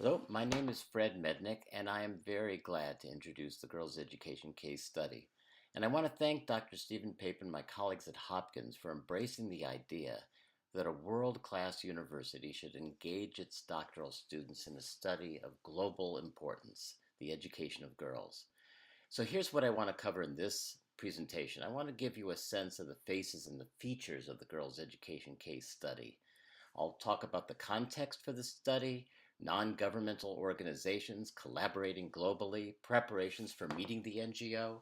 Hello, my name is Fred Mednick, and I am very glad to introduce the Girls' Education Case Study. And I want to thank Dr. Stephen Pape and my colleagues at Hopkins for embracing the idea that a world-class university should engage its doctoral students in a study of global importance, the education of girls. So here's what I want to cover in this presentation. I want to give you a sense of the faces and the features of the Girls' Education Case Study. I'll talk about the context for the study, non-governmental organizations collaborating globally, preparations for meeting the NGO,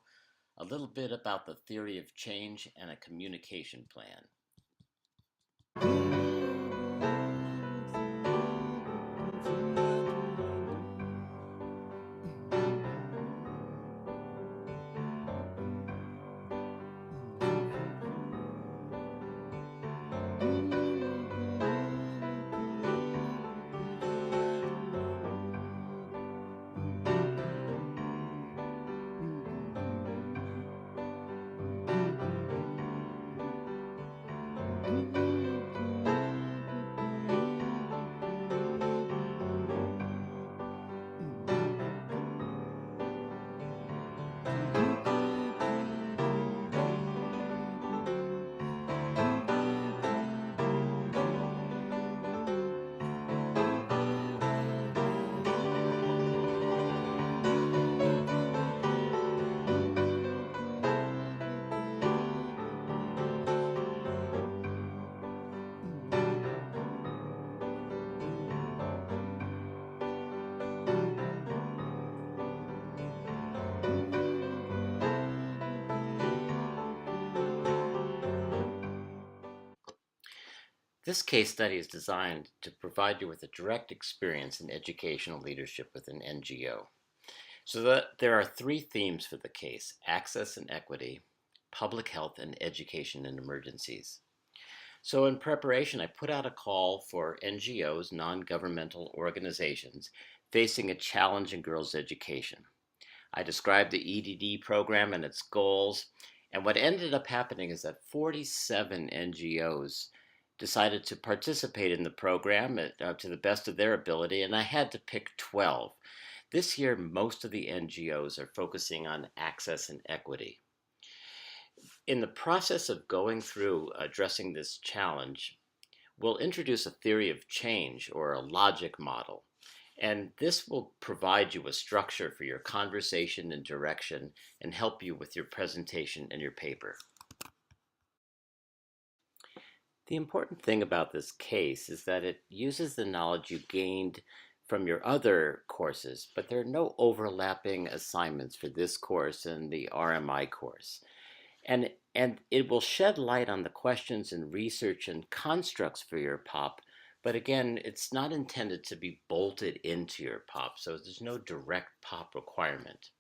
a little bit about the theory of change, and a communication plan. This case study is designed to provide you with a direct experience in educational leadership with an NGO. So there are three themes for the case: access and equity, public health, and education in emergencies. So in preparation, I put out a call for NGOs, non-governmental organizations, facing a challenge in girls' education. I described the EdD program and its goals, and what ended up happening is that 47 NGOs decided to participate in the program to the best of their ability, and I had to pick 12. This year, most of the NGOs are focusing on access and equity. In the process of going through addressing this challenge, we'll introduce a theory of change or a logic model. And this will provide you a structure for your conversation and direction and help you with your presentation and your paper. The important thing about this case is that it uses the knowledge you gained from your other courses, but there are no overlapping assignments for this course and the RMI course. And it will shed light on the questions and research and constructs for your POP, but again, it's not intended to be bolted into your POP, so there's no direct POP requirement.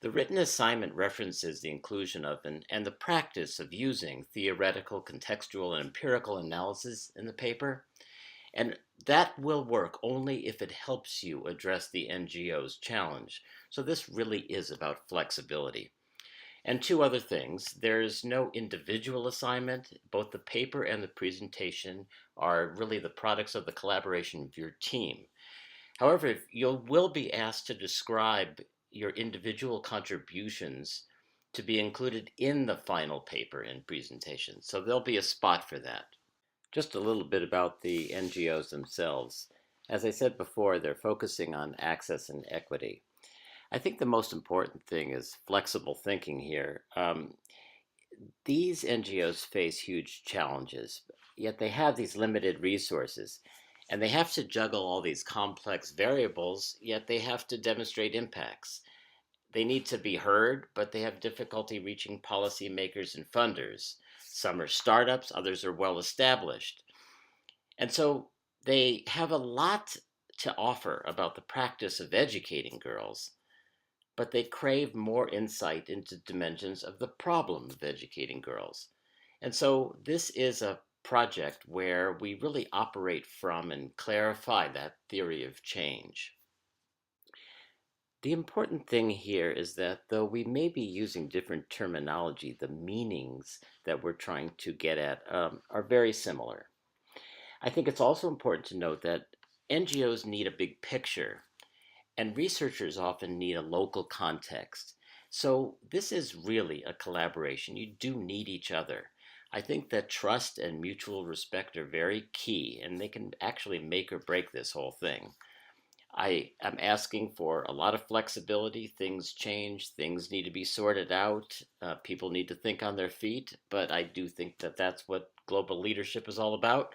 The written assignment references the inclusion of and the practice of using theoretical, contextual, and empirical analysis in the paper, and that will work only if it helps you address the NGO's challenge. So this really is about flexibility. And two other things: there's no individual assignment. Both the paper and the presentation are really the products of the collaboration of your team. However, you will be asked to describe your individual contributions to be included in the final paper and presentation. So there'll be a spot for that. Just a little bit about the NGOs themselves. As I said before, they're focusing on access and equity. I think the most important thing is flexible thinking here. These NGOs face huge challenges, yet they have these limited resources, and they have to juggle all these complex variables, yet they have to demonstrate impacts. They need to be heard, but they have difficulty reaching policymakers and funders. Some are startups, others are well established. And so they have a lot to offer about the practice of educating girls, but they crave more insight into dimensions of the problem of educating girls. And so this is a project where we really operate from and clarify that theory of change. The important thing here is that though we may be using different terminology, the meanings that we're trying to get at are very similar. I think it's also important to note that NGOs need a big picture, and researchers often need a local context. So this is really a collaboration. You do need each other. I think that trust and mutual respect are very key, and they can actually make or break this whole thing. I am asking for a lot of flexibility. Things change, things need to be sorted out, people need to think on their feet, but I do think that that's what global leadership is all about.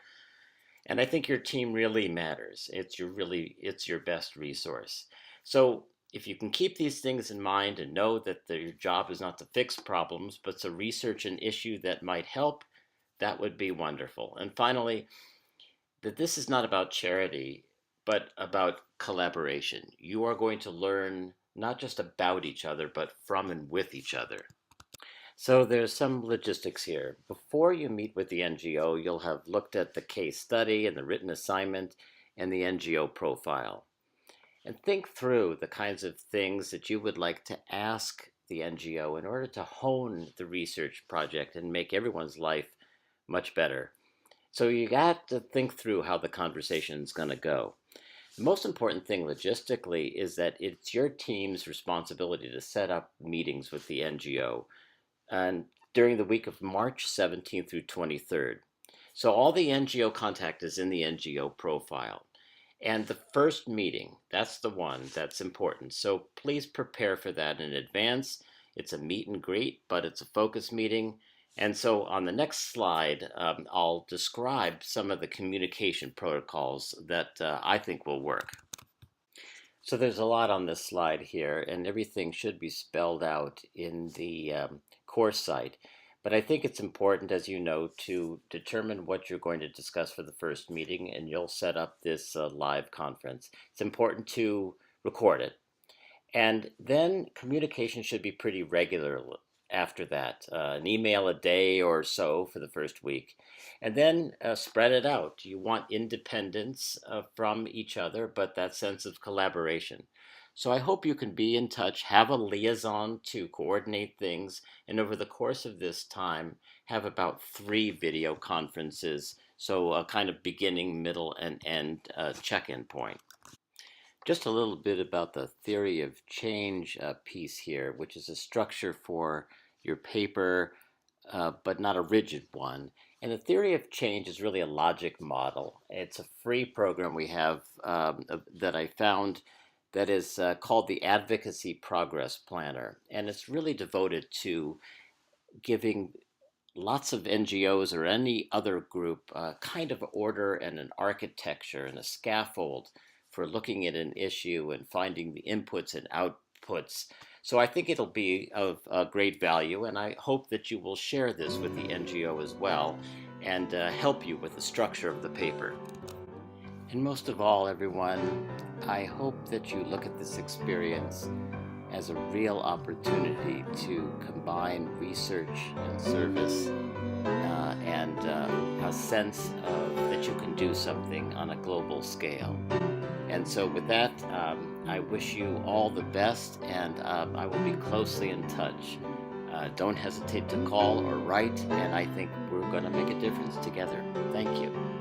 And I think your team really matters. It's your best resource. So if you can keep these things in mind and know that your job is not to fix problems, but to research an issue that might help, that would be wonderful. And finally, that this is not about charity, but about collaboration. You are going to learn not just about each other, but from and with each other. So there's some logistics here. Before you meet with the NGO, you'll have looked at the case study and the written assignment and the NGO profile. And think through the kinds of things that you would like to ask the NGO in order to hone the research project and make everyone's life much better. So you got to think through how the conversation is going to go. The most important thing logistically is that it's your team's responsibility to set up meetings with the NGO and during the week of March 17th through 23rd. So all the NGO contact is in the NGO profile. And the first meeting, that's the one that's important. So please prepare for that in advance. It's a meet and greet, but it's a focus meeting. And so on the next slide, I'll describe some of the communication protocols that I think will work. So there's a lot on this slide here, and everything should be spelled out in the course site. But I think it's important, as you know, to determine what you're going to discuss for the first meeting, and you'll set up this live conference. It's important to record it. And then communication should be pretty regular after that, an email a day or so for the first week. And then spread it out. You want independence from each other, but that sense of collaboration. So I hope you can be in touch, have a liaison to coordinate things, and over the course of this time, have about 3 video conferences, so a kind of beginning, middle, and end check-in point. Just a little bit about the theory of change piece here, which is a structure for your paper, but not a rigid one. And the theory of change is really a logic model. It's a free program we have that I found that is called the Advocacy Progress Planner. And it's really devoted to giving lots of NGOs or any other group kind of order and an architecture and a scaffold for looking at an issue and finding the inputs and outputs. So I think it'll be of great value, and I hope that you will share this with the NGO as well and help you with the structure of the paper. And most of all, everyone, I hope that you look at this experience as a real opportunity to combine research and service and a sense of that you can do something on a global scale. And so with that, I wish you all the best, and I will be closely in touch. Don't hesitate to call or write, and I think we're going to make a difference together. Thank you.